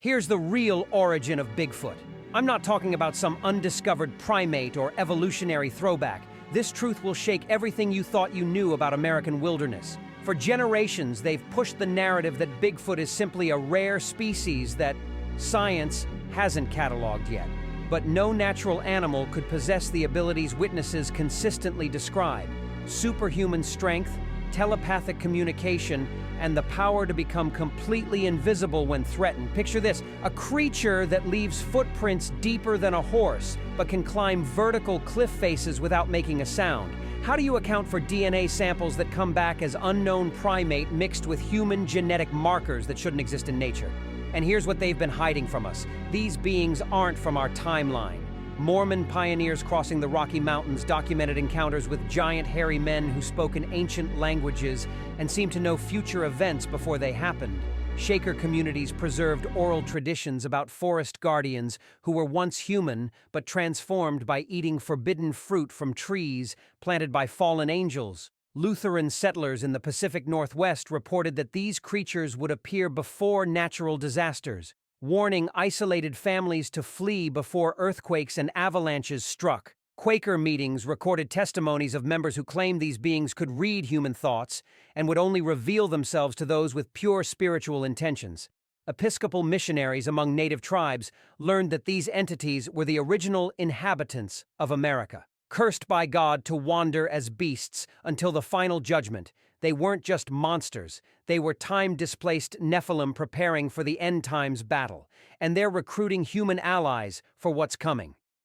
Here's the real origin of Bigfoot. I'm not talking about some undiscovered primate or evolutionary throwback. This truth will shake everything you thought you knew about American wilderness. For generations, they've pushed the narrative that Bigfoot is simply a rare species that science hasn't cataloged yet. But no natural animal could possess the abilities witnesses consistently describe: superhuman strength, telepathic communication, and the power to become completely invisible when threatened. Picture this: a creature that leaves footprints deeper than a horse, but can climb vertical cliff faces without making a sound. How do you account for DNA samples that come back as unknown primate mixed with human genetic markers that shouldn't exist in nature? And here's what they've been hiding from us. These beings aren't from our timeline. Mormon pioneers crossing the Rocky Mountains documented encounters with giant hairy men who spoke in ancient languages and seemed to know future events before they happened. Shaker communities preserved oral traditions about forest guardians who were once human but transformed by eating forbidden fruit from trees planted by fallen angels. Lutheran settlers in the Pacific Northwest reported that these creatures would appear before natural disasters, warning isolated families to flee before earthquakes and avalanches struck. Quaker meetings recorded testimonies of members who claimed these beings could read human thoughts and would only reveal themselves to those with pure spiritual intentions. Episcopal missionaries among native tribes learned that these entities were the original inhabitants of America, cursed by God to wander as beasts until the final judgment. They weren't just monsters, they were time-displaced Nephilim preparing for the end-times battle, and they're recruiting human allies for what's coming.